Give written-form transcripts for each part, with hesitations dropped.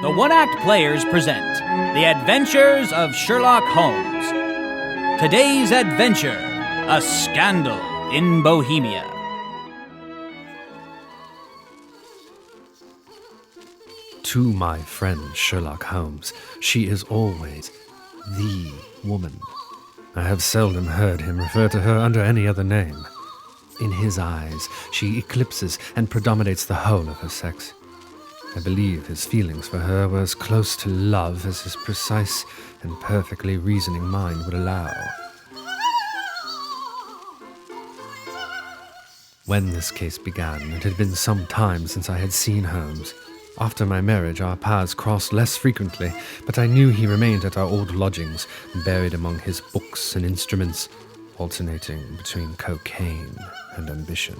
the one-act players present The Adventures of Sherlock Holmes. Today's adventure, a scandal in Bohemia. To my friend Sherlock Holmes, she is always the woman. I have seldom heard him refer to her under any other name. In his eyes, she eclipses and predominates the whole of her sex. I believe his feelings for her were as close to love as his precise and perfectly reasoning mind would allow. When this case began, it had been some time since I had seen Holmes. After my marriage, our paths crossed less frequently, but I knew he remained at our old lodgings, buried among his books and instruments, alternating between cocaine and ambition.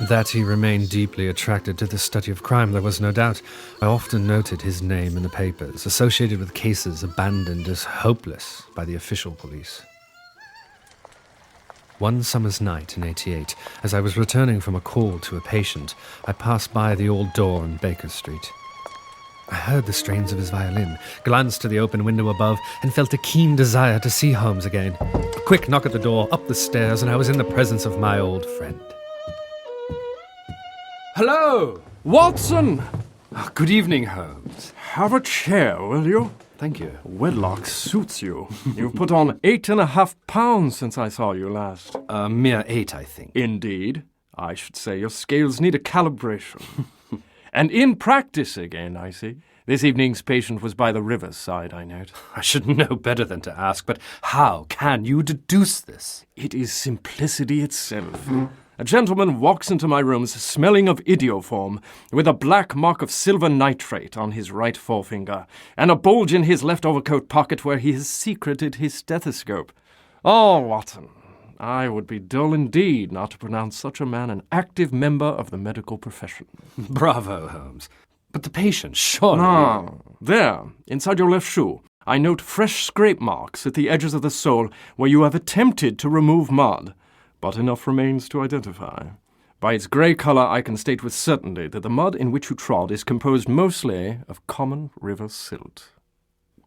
That he remained deeply attracted to the study of crime, there was no doubt. I often noted his name in the papers, associated with cases abandoned as hopeless by the official police. One summer's night in '88, as I was returning from a call to a patient, I passed by the old door on Baker Street. I heard the strains of his violin, glanced to the open window above, and felt a keen desire to see Holmes again. A quick knock at the door, up the stairs, and I was in the presence of my old friend. Hello, Watson! Good evening, Holmes. Have a chair, will you? Thank you. Wedlock suits you. You've put on 8.5 pounds since I saw you last. A mere 8, I think. Indeed. I should say your scales need a calibration. And in practice again, I see. This evening's patient was by the riverside, I note. I should know better than to ask, but how can you deduce this? It is simplicity itself. A gentleman walks into my rooms smelling of idioform, with a black mark of silver nitrate on his right forefinger, and a bulge in his left overcoat pocket where he has secreted his stethoscope. Oh, Watson, I would be dull indeed not to pronounce such a man an active member of the medical profession. Bravo, Holmes. But the patient, surely... Ah, there, inside your left shoe, I note fresh scrape marks at the edges of the sole where you have attempted to remove mud. But enough remains to identify. By its grey colour, I can state with certainty that the mud in which you trod is composed mostly of common river silt.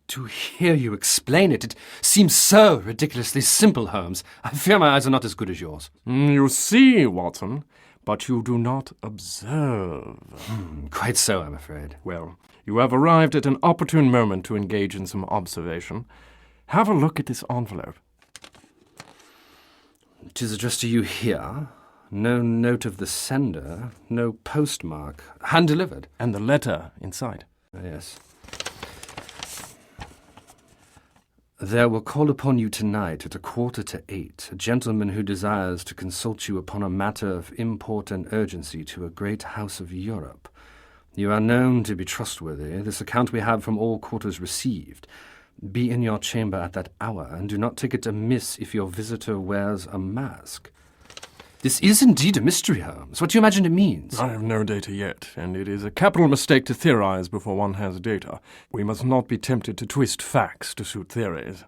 To hear you explain it, it seems so ridiculously simple, Holmes. I fear my eyes are not as good as yours. You see, Watson, but you do not observe. Quite so, I'm afraid. Well, you have arrived at an opportune moment to engage in some observation. Have a look at this envelope. It is addressed to you here. No note of the sender, no postmark. Hand-delivered. And the letter inside. Yes. There will call upon you tonight at 7:45 a gentleman who desires to consult you upon a matter of import and urgency to a great house of Europe. You are known to be trustworthy. This account we have from all quarters received. Be in your chamber at that hour, and do not take it amiss if your visitor wears a mask. This is indeed a mystery, Holmes. What do you imagine it means? I have no data yet, and it is a capital mistake to theorize before one has data. We must not be tempted to twist facts to suit theories.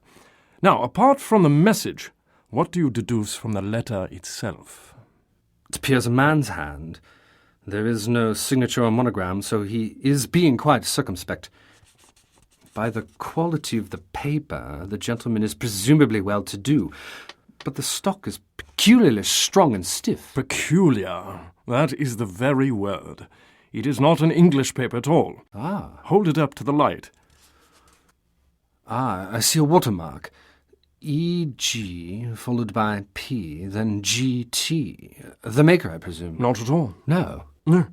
Now, apart from the message, what do you deduce from the letter itself? It appears a man's hand. There is no signature or monogram, so he is being quite circumspect. By the quality of the paper, the gentleman is presumably well-to-do, but the stock is peculiarly strong and stiff. Peculiar. That is the very word. It is not an English paper at all. Ah. Hold it up to the light. I see a watermark. E.G. followed by P, then G.T. The maker, I presume. Not at all. No. No.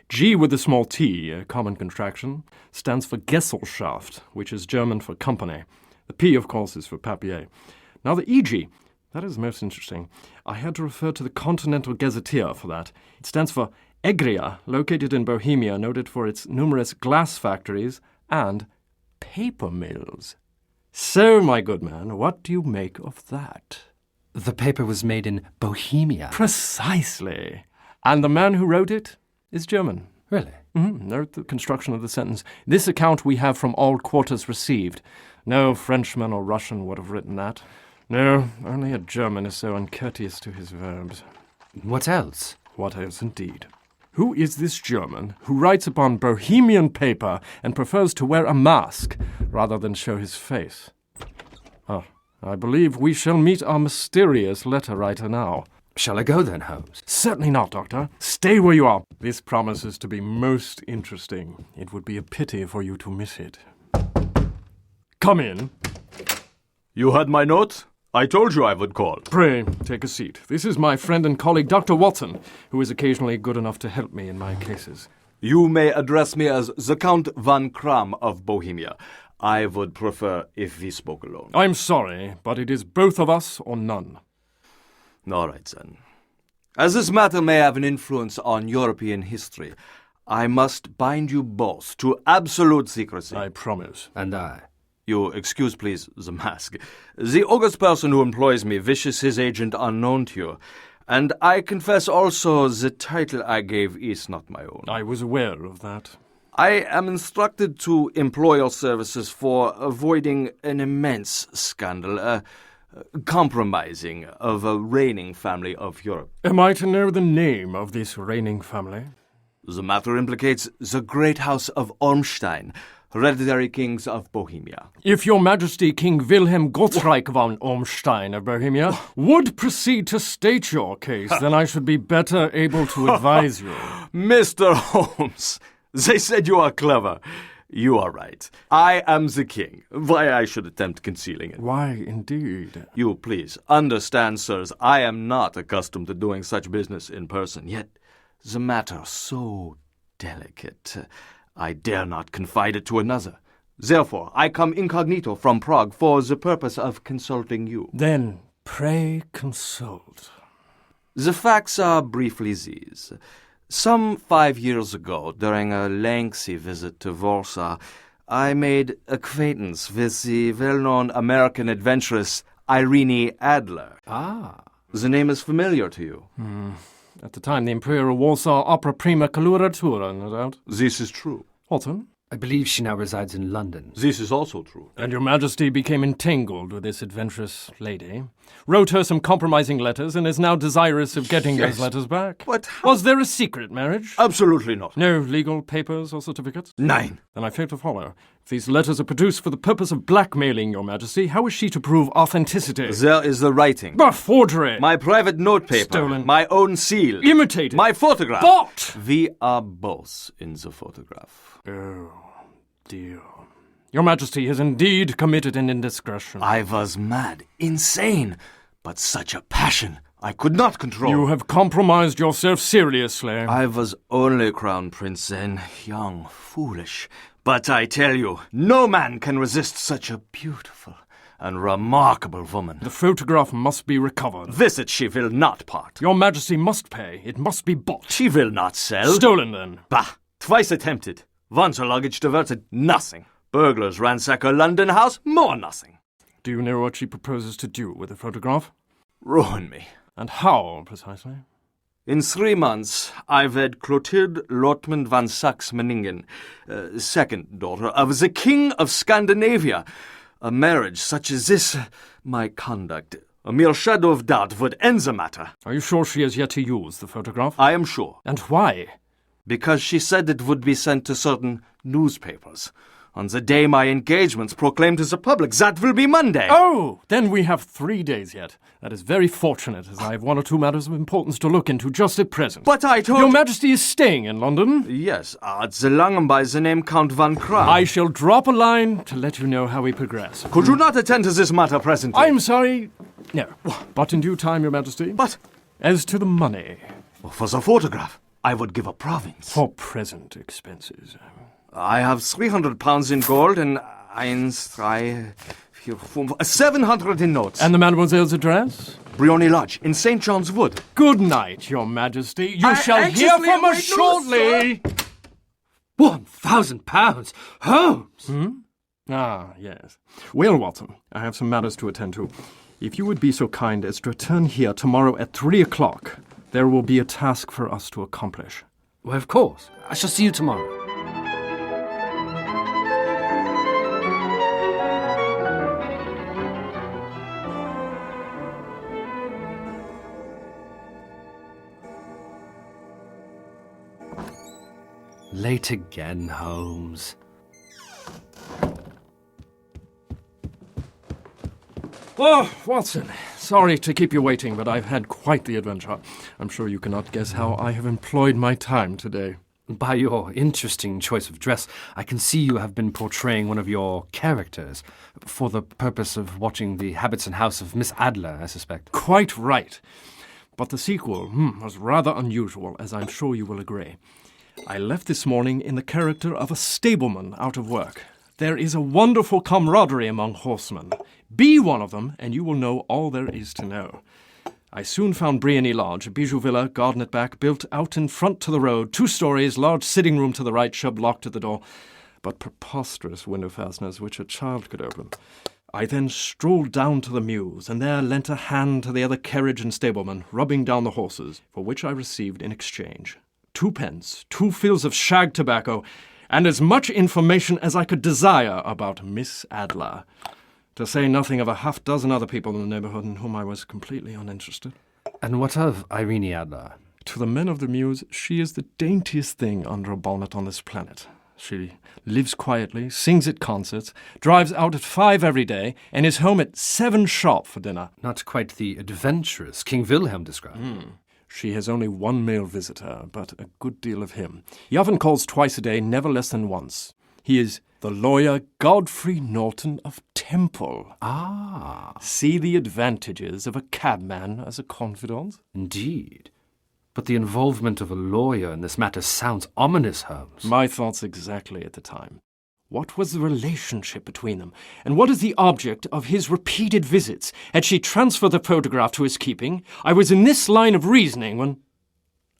G with a small t, a common contraction, stands for Gesellschaft, which is German for company. The P, of course, is for papier. Now the E.G., that is most interesting. I had to refer to the Continental Gazetteer for that. It stands for Egria, located in Bohemia, noted for its numerous glass factories and paper mills. So, my good man, what do you make of that? The paper was made in Bohemia. Precisely. And the man who wrote it is German. Really? Note the construction of the sentence. This account we have from all quarters received. No Frenchman or Russian would have written that. No, only a German is so uncourteous to his verbs. What else? What else indeed? Who is this German who writes upon Bohemian paper and prefers to wear a mask rather than show his face? Oh, I believe we shall meet our mysterious letter-writer now. Shall I go then, Holmes? Certainly not, Doctor. Stay where you are. This promises to be most interesting. It would be a pity for you to miss it. Come in. You had my note? I told you I would call. Pray, take a seat. This is my friend and colleague, Dr. Watson, who is occasionally good enough to help me in my cases. You may address me as the Count von Kram of Bohemia. I would prefer if we spoke alone. I'm sorry, but it is both of us or none. All right, then. As this matter may have an influence on European history, I must bind you both to absolute secrecy. I promise. And I. You excuse, please, the mask. The august person who employs me wishes his agent unknown to you, and I confess also the title I gave is not my own. I was aware of that. I am instructed to employ your services for avoiding an immense scandal, compromising of a reigning family of Europe. Am I to know the name of this reigning family? The matter implicates the great house of Ormstein, hereditary kings of Bohemia. If your Majesty King Wilhem Gottreich von Ormstein of Bohemia would proceed to state your case, then I should be better able to advise you. Mr. Holmes, they said you are clever. You are right. I am the king. Why I should attempt concealing it? Why, indeed. You please understand, sirs, I am not accustomed to doing such business in person, yet the matter so delicate, I dare not confide it to another. Therefore, I come incognito from Prague for the purpose of consulting you. Then, pray consult. The facts are briefly these. Some 5 years ago, during a lengthy visit to Warsaw, I made acquaintance with the well-known American adventuress Irene Adler. Ah. The name is familiar to you. At the time, the Imperial Warsaw Opera Prima Coloratura, no doubt. This is true. Watson? I believe she now resides in London. This is also true. And your Majesty became entangled with this adventurous lady, wrote her some compromising letters, and is now desirous of getting those letters back. But how? Was there a secret marriage? Absolutely not. No legal papers or certificates? Nine. Then I fail to follow. If these letters are produced for the purpose of blackmailing your Majesty, how is she to prove authenticity? There is the writing. But forgery! My private notepaper. Stolen. My own seal. Imitated! My photograph. Bought! We are both in the photograph. Oh, dear. Your Majesty has indeed committed an indiscretion. I was mad, insane, but such a passion I could not control. You have compromised yourself seriously. I was only crown prince then, young, foolish. But I tell you, no man can resist such a beautiful and remarkable woman. The photograph must be recovered. Visit she will not part. Your Majesty must pay. It must be bought. She will not sell. Stolen, then. Bah! Twice attempted. Once her luggage diverted. Nothing. Burglars ransack her London house. More nothing. Do you know what she proposes to do with the photograph? Ruin me. And how, precisely? In 3 months, I wed Clotilde Lotmund van Saxe-Meiningen, second daughter of the King of Scandinavia. A marriage such as this, my conduct, a mere shadow of doubt would end the matter. Are you sure she has yet to use the photograph? I am sure. And why? Because she said it would be sent to certain newspapers. On the day my engagement's proclaimed to the public, that will be Monday. Oh, then we have 3 days yet. That is very fortunate, as I have 1 or 2 matters of importance to look into just at present. But I told... Your Majesty is staying in London? Yes, at the Langham by the name Count von Kram. I shall drop a line to let you know how we progress. Could you not attend to this matter presently? I'm sorry. No. But in due time, Your Majesty. But... As to the money... For the photograph, I would give a province. For present expenses. I have £300 in gold and 700 in notes. And the mademoiselle's address? Briony Lodge in St. John's Wood. Good night, Your Majesty. You shall hear from us shortly. £1,000? Holmes! Ah, yes. Well, Watson, I have some matters to attend to. If you would be so kind as to return here tomorrow at 3 o'clock, there will be a task for us to accomplish. Well, of course. I shall see you tomorrow. Late again, Holmes. Oh, Watson, sorry to keep you waiting, but I've had quite the adventure. I'm sure you cannot guess how I have employed my time today. By your interesting choice of dress, I can see you have been portraying one of your characters for the purpose of watching the habits and house of Miss Adler, I suspect. Quite right. But the sequel was rather unusual, as I'm sure you will agree. I left this morning in the character of a stableman out of work. There is a wonderful camaraderie among horsemen. Be one of them, and you will know all there is to know. I soon found Briony Lodge, a bijou villa, garden at back, built out in front to the road, 2 stories, large sitting room to the right, shubbed locked at the door, but preposterous window fasteners which a child could open. I then strolled down to the mews, and there lent a hand to the other carriage and stableman, rubbing down the horses, for which I received in exchange 2 pence, 2 fills of shag tobacco, and as much information as I could desire about Miss Adler, to say nothing of a half-dozen other people in the neighbourhood in whom I was completely uninterested. And what of Irene Adler? To the men of the mews, she is the daintiest thing under a bonnet on this planet. She lives quietly, sings at concerts, drives out at 5 every day, and is home at 7 sharp for dinner. Not quite the adventurous King Wilhem described. She has only 1 male visitor, but a good deal of him. He often calls twice a day, never less than once. He is the lawyer Godfrey Norton of Temple. Ah, See the advantages of a cabman as a confidant? indeed. But the involvement of a lawyer in this matter sounds ominous, Holmes. My thoughts exactly at the time. What was the relationship between them? And what is the object of his repeated visits? Had she transferred the photograph to his keeping? I was in this line of reasoning when...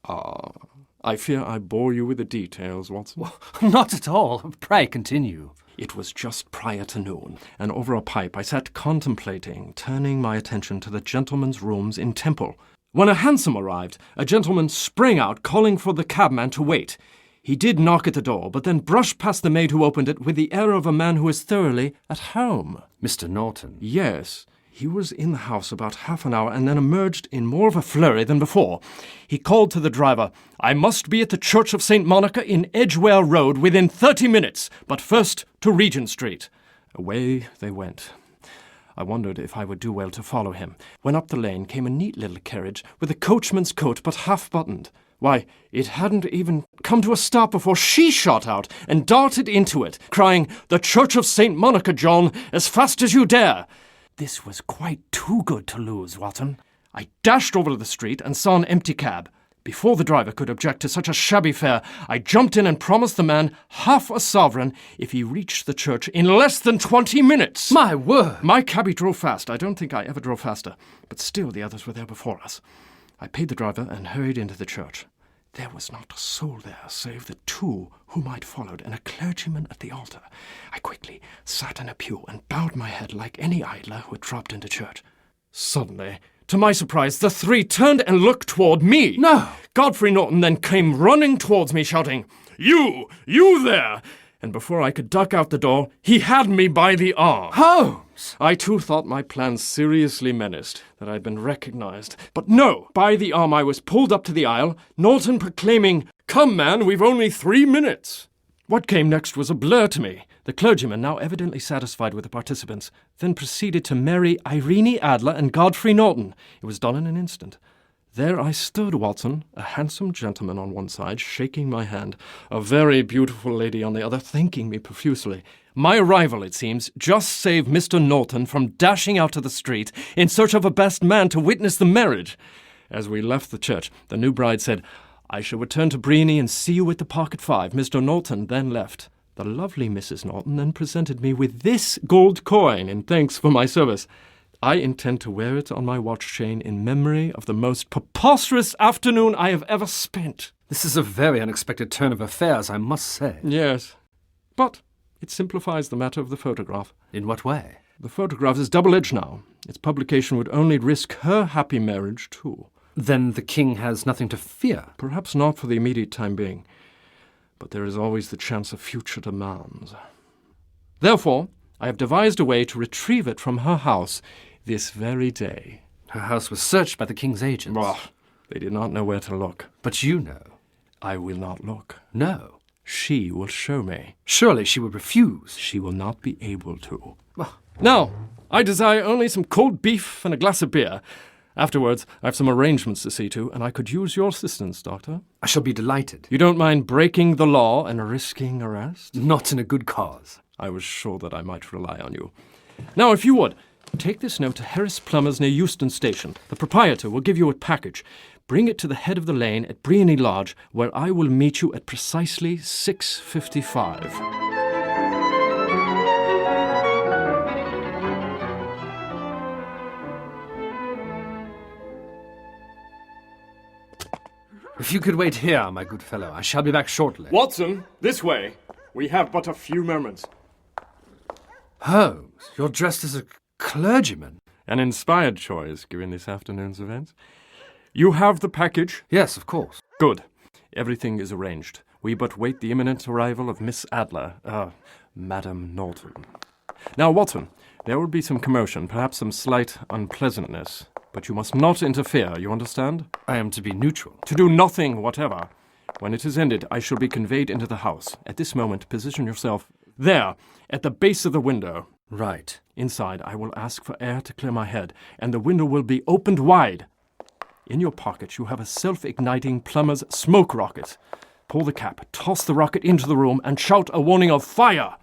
I fear I bore you with the details, Watson. Not at all. Pray continue. It was just prior to noon, and over a pipe I sat contemplating, turning my attention to the gentlemen's rooms in Temple. When a hansom arrived, a gentleman sprang out, calling for the cabman to wait. He did knock at the door, but then brushed past the maid who opened it with the air of a man who is thoroughly at home. Mr. Norton. Yes, he was in the house about half an hour and then emerged in more of a flurry than before. He called to the driver, "I must be at the Church of St. Monica in Edgware Road within 30 minutes, but first to Regent Street." Away they went. I wondered if I would do well to follow him, when up the lane came a neat little carriage with a coachman's coat but half-buttoned. Why, it hadn't even come to a stop before she shot out and darted into it, crying, "The Church of St. Monica, John, as fast as you dare!" This was quite too good to lose, Watson. I dashed over to the street and saw an empty cab. Before the driver could object to such a shabby fare, I jumped in and promised the man half a sovereign if he reached the church in less than 20 minutes. My word! My cabby drove fast. I don't think I ever drove faster, but still the others were there before us. I paid the driver and hurried into the church. There was not a soul there save the 2 whom I'd followed and a clergyman at the altar. I quickly sat in a pew and bowed my head like any idler who had dropped into church. Suddenly, to my surprise, the 3 turned and looked toward me. No! Godfrey Norton then came running towards me, shouting, You there!" And before I could duck out the door, he had me by the arm. Holmes! I too thought my plans seriously menaced, that I'd been recognized. But no! By the arm I was pulled up to the aisle, Norton proclaiming, "Come, man, we've only 3 minutes." What came next was a blur to me. The clergyman, now evidently satisfied with the participants, then proceeded to marry Irene Adler and Godfrey Norton. It was done in an instant. There I stood, Watson, a handsome gentleman on one side, shaking my hand, a very beautiful lady on the other, thanking me profusely. My arrival, it seems, just saved Mr. Norton from dashing out to the street in search of a best man to witness the marriage. As we left the church, the new bride said, "I shall return to Briony and see you at the park at 5. Mr. Norton then left. The lovely Mrs. Norton then presented me with this gold coin in thanks for my service. I intend to wear it on my watch chain in memory of the most preposterous afternoon I have ever spent." This is a very unexpected turn of affairs, I must say. Yes, but it simplifies the matter of the photograph. In what way? The photograph is double-edged now. Its publication would only risk her happy marriage, too. Then the king has nothing to fear. Perhaps not for the immediate time being, but there is always the chance of future demands. Therefore, I have devised a way to retrieve it from her house this very day. Her house was searched by the king's agents. Bah, they did not know where to look. But you know. I will not look. No. She will show me. Surely she would refuse. She will not be able to. Now, I desire only some cold beef and a glass of beer. Afterwards, I have some arrangements to see to, and I could use your assistance, Doctor. I shall be delighted. You don't mind breaking the law and risking arrest? Not in a good cause. I was sure that I might rely on you. Now, if you would, take this note to Harris Plumbers near Euston Station. The proprietor will give you a package. Bring it to the head of the lane at Briony Lodge, where I will meet you at precisely 6:55. If you could wait here, my good fellow, I shall be back shortly. Watson, this way. We have but a few moments. Holmes, you're dressed as a clergyman. An inspired choice, given this afternoon's events. You have the package? Yes, of course. Good. Everything is arranged. We but wait the imminent arrival of Miss Adler, Madame Norton. Now, Watson, there will be some commotion, perhaps some slight unpleasantness. But you must not interfere, you understand? I am to be neutral. To do nothing whatever. When it is ended, I shall be conveyed into the house. At this moment, position yourself there, at the base of the window. Right. Inside, I will ask for air to clear my head, and the window will be opened wide. In your pocket, you have a self-igniting plumber's smoke rocket. Pull the cap, toss the rocket into the room, and shout a warning of fire.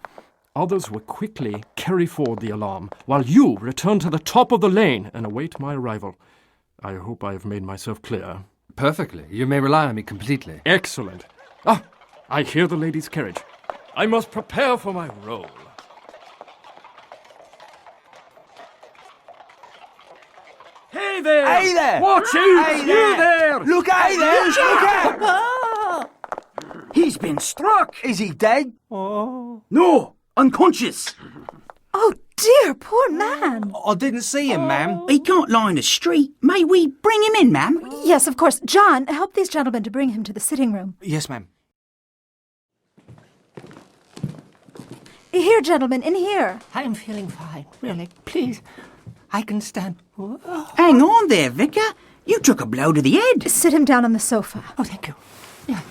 Others will quickly carry forward the alarm, while you return to the top of the lane and await my arrival. I hope I have made myself clear. Perfectly. You may rely on me completely. Excellent. Ah, I hear the lady's carriage. I must prepare for my role. Hey there! Hey there! Watch out! Hey You there! Look out! Hey there! Look out! Ah! He's been struck. Is he dead? Oh. No, unconscious. Oh dear, poor man. I didn't see him, ma'am. He can't lie in the street. May we bring him in, ma'am? Yes, of course. John, help these gentlemen to bring him to the sitting room. Yes, ma'am. Here, gentlemen, in here. I'm feeling fine, really. Please, I can stand. Oh, Hang on there, Vicar. You took a blow to the head. Sit him down on the sofa. thank you. Yeah,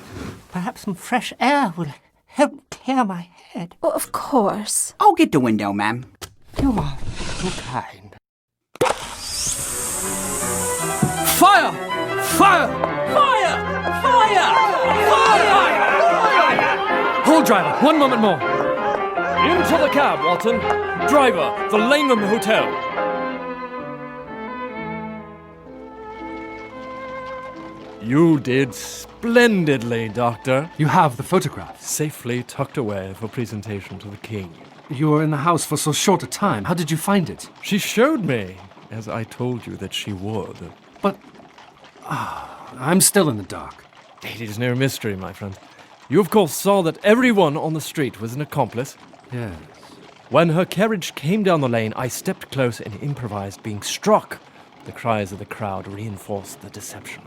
perhaps some fresh air will help clear my head. Oh, of course. I'll get the window, ma'am. You are too kind. Fire! Fire! Fire! Fire! Fire! Hold, driver. One moment more. Into the cab, Watson. Driver, the Langham Hotel. You did splendidly, Doctor. You have the photographs. Safely tucked away for presentation to the King. You were in the house for so short a time. How did you find it? She showed me, as I told you that she would. But... I'm still in the dark. It is no mystery, my friend. You, of course, saw that everyone on the street was an accomplice. Yes. When her carriage came down the lane, I stepped close and improvised being struck. The cries of the crowd reinforced the deception.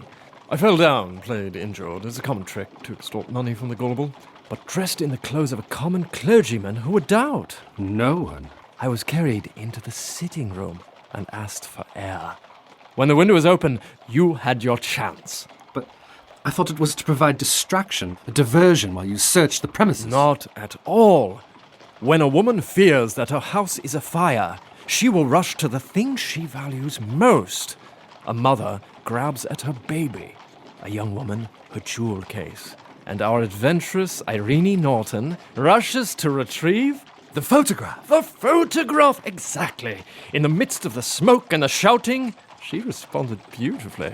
I fell down, played injured, as a common trick to extort money from the gullible, but dressed in the clothes of a common clergyman who would doubt. No one. I was carried into the sitting room and asked for air. When the window was open, you had your chance. But I thought it was to provide distraction, a diversion while you searched the premises. Not at all. When a woman fears that her house is afire, she will rush to the thing she values most. A mother grabs at her baby, a young woman her jewel case, and our adventurous Irene Norton rushes to retrieve The photograph. the photograph. Exactly. In the midst of the smoke and the shouting, she responded beautifully.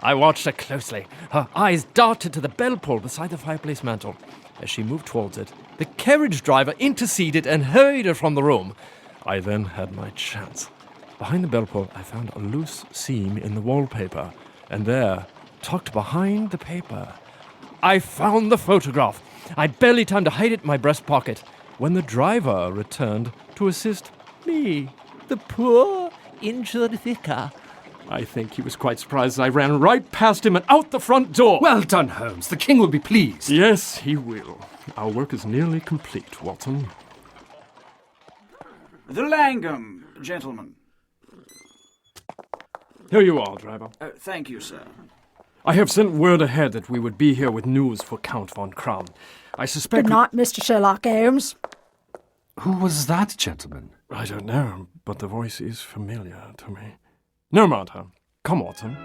I watched her closely. Her eyes darted to the bell pull beside the fireplace mantel. As she moved towards it, the carriage driver interceded and hurried her from the room. I then had my chance. Behind the bell pull, I found a loose seam in the wallpaper, and there, tucked behind the paper, I found the photograph. I'd barely time to hide it in my breast pocket when the driver returned to assist me, the poor injured vicar. I think he was quite surprised as I ran right past him and out the front door. Well done, Holmes. The king will be pleased. Yes, he will. Our work is nearly complete, Watson. The Langham, gentlemen. Here you are, driver. Thank you, sir. I have sent word ahead that we would be here with news for Count von Kram. I suspect... Good night, Mr. Sherlock Holmes. Who was that gentleman? I don't know, but the voice is familiar to me. No matter. Come, Watson.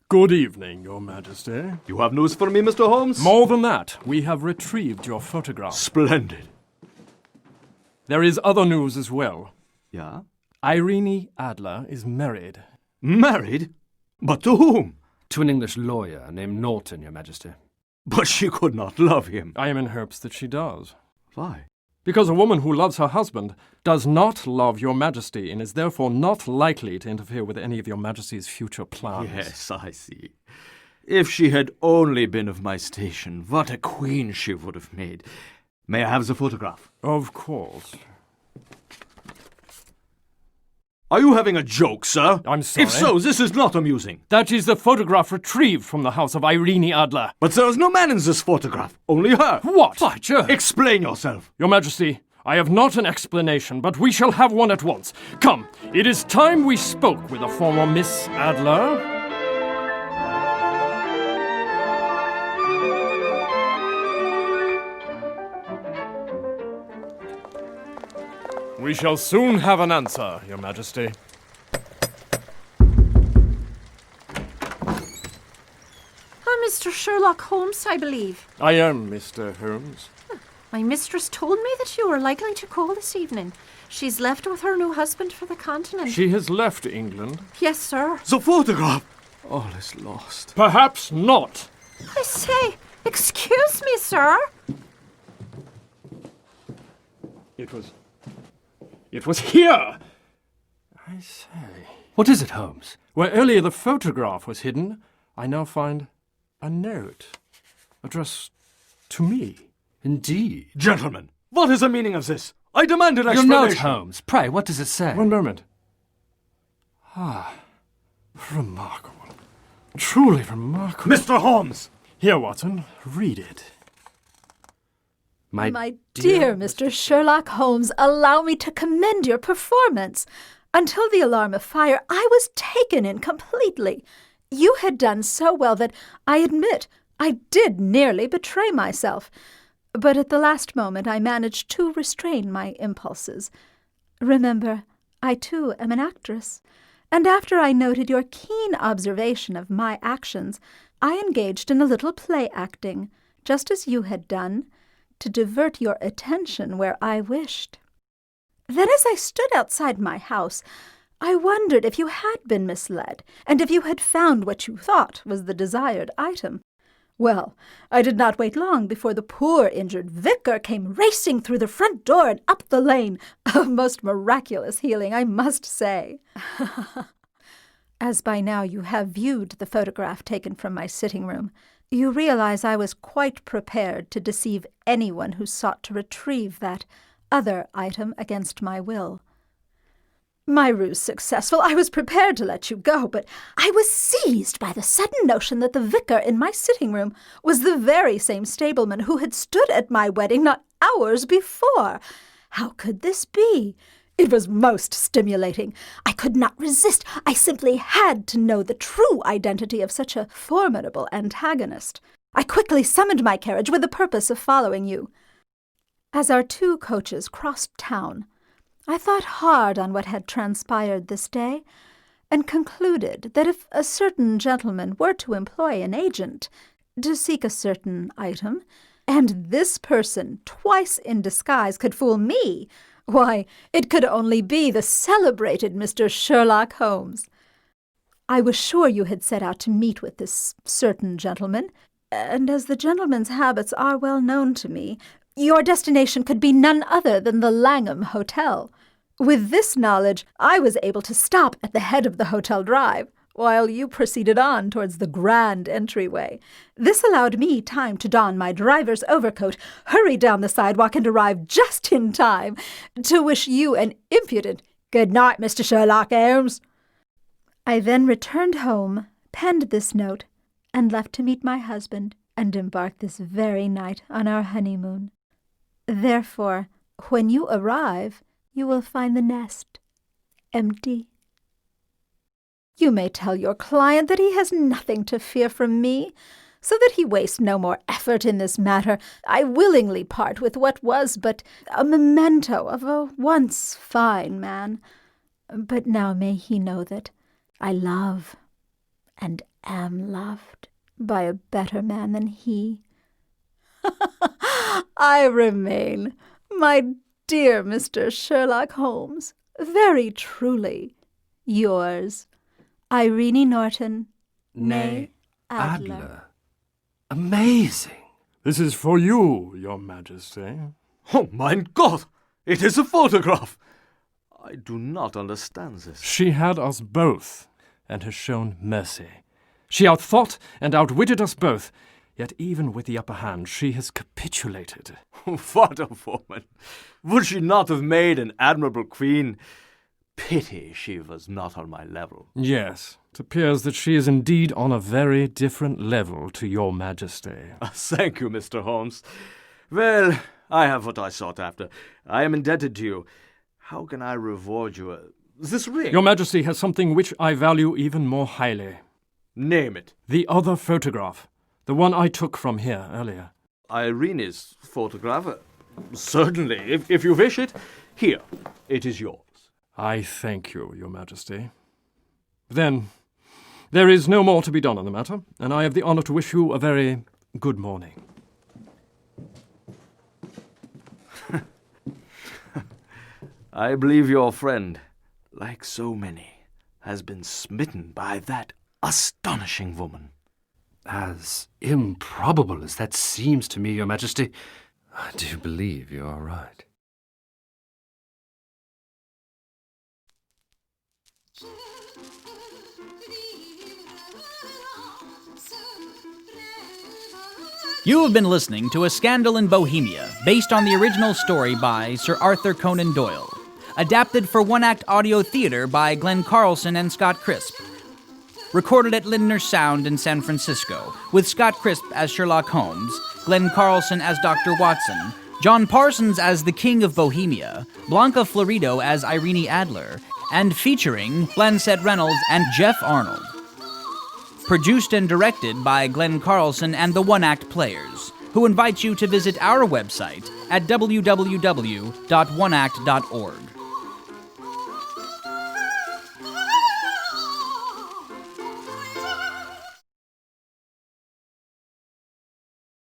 Good evening, Your Majesty. You have news for me, Mr. Holmes? More than that, we have retrieved your photograph. Splendid. There is other news as well. Yeah? Irene Adler is married. Married? But to whom? To an English lawyer named Norton, Your Majesty. But she could not love him. I am in hopes that she does. Why? Because a woman who loves her husband does not love Your Majesty and is therefore not likely to interfere with any of Your Majesty's future plans. Yes, I see. If she had only been of my station, what a queen she would have made. May I have the photograph? Of course. Are you having a joke, sir? I'm sorry. If so, this is not amusing. That is the photograph retrieved from the house of Irene Adler. But there is no man in this photograph, only her. What? By Jove! Explain yourself. Your Majesty, I have not an explanation, but we shall have one at once. Come, it is time we spoke with the former Miss Adler. We shall soon have an answer, Your Majesty. Mr. Sherlock Holmes, I believe. I am Mr. Holmes. My mistress told me that you were likely to call this evening. She's left with her new husband for the continent. She has left England. Yes, sir. The photograph! All is lost. Perhaps not. I say, excuse me, sir. It was here! I say... What is it, Holmes? Where earlier the photograph was hidden, I now find a note addressed to me. Indeed. Gentlemen, what is the meaning of this? I demand an Your explanation. note, Holmes. Pray, what does it say? One moment. Remarkable. Truly remarkable. Mr. Holmes! Here, Watson, read it. My dear Mr. Sherlock Holmes, allow me to commend your performance. Until the alarm of fire, I was taken in completely. You had done so well that, I admit, I did nearly betray myself. But at the last moment I managed to restrain my impulses. Remember, I too am an actress. And after I noted your keen observation of my actions, I engaged in a little play acting, just as you had done, to divert your attention where I wished. Then as I stood outside my house, I wondered if you had been misled, and if you had found what you thought was the desired item. Well, I did not wait long before the poor injured vicar came racing through the front door and up the lane. A most miraculous healing, I must say. As by now you have viewed the photograph taken from my sitting room, you realize I was quite prepared to deceive anyone who sought to retrieve that other item against my will. My ruse successful, I was prepared to let you go, but I was seized by the sudden notion that the vicar in my sitting room was the very same stableman who had stood at my wedding not hours before. How could this be? It was most stimulating. I could not resist. I simply had to know the true identity of such a formidable antagonist. I quickly summoned my carriage with the purpose of following you. As our two coaches crossed town, I thought hard on what had transpired this day, and concluded that if a certain gentleman were to employ an agent to seek a certain item, and this person, twice in disguise, could fool me, why, it could only be the celebrated Mr. Sherlock Holmes. I was sure you had set out to meet with this certain gentleman, and as the gentleman's habits are well known to me, your destination could be none other than the Langham Hotel. With this knowledge, I was able to stop at the head of the hotel drive, while you proceeded on towards the grand entryway. This allowed me time to don my driver's overcoat, hurry down the sidewalk, and arrive just in time to wish you an impudent good night, Mr. Sherlock Holmes. I then returned home, penned this note, and left to meet my husband, and embark this very night on our honeymoon. Therefore, when you arrive, you will find the nest empty. You may tell your client that he has nothing to fear from me, so that he waste no more effort in this matter. I willingly part with what was but a memento of a once fine man. But now may he know that I love and am loved by a better man than he. I remain, my dear Mr. Sherlock Holmes, very truly yours, Irene Norton, Nay, Adler. Adler. Amazing. This is for you, Your Majesty. Oh, mein Gott! It is a photograph! I do not understand this. She had us both, and has shown mercy. She outthought and outwitted us both, yet even with the upper hand she has capitulated. What a woman! Would she not have made an admirable queen? Pity she was not on my level. Yes, it appears that she is indeed on a very different level to Your Majesty. Thank you, Mr. Holmes. Well, I have what I sought after. I am indebted to you. How can I reward you? This ring? Your Majesty has something which I value even more highly. Name it. The other photograph. The one I took from here earlier. Irene's photograph? Certainly, if you wish it. Here, it is yours. I thank you, Your Majesty. Then, there is no more to be done on the matter, and I have the honour to wish you a very good morning. I believe your friend, like so many, has been smitten by that astonishing woman. As improbable as that seems to me, Your Majesty, I do believe you are right. You have been listening to A Scandal in Bohemia, based on the original story by Sir Arthur Conan Doyle. Adapted for one-act audio theater by Glenn Carlson and Scott Crisp. Recorded at Lindner Sound in San Francisco, with Scott Crisp as Sherlock Holmes, Glenn Carlson as Dr. Watson, John Parsons as the King of Bohemia, Blanca Florido as Irene Adler, and featuring Blancett, Reynolds, and Geoff Arnold. Produced and directed by Glenn Carlson and the One-Act Players, who invite you to visit our website at www.oneact.org.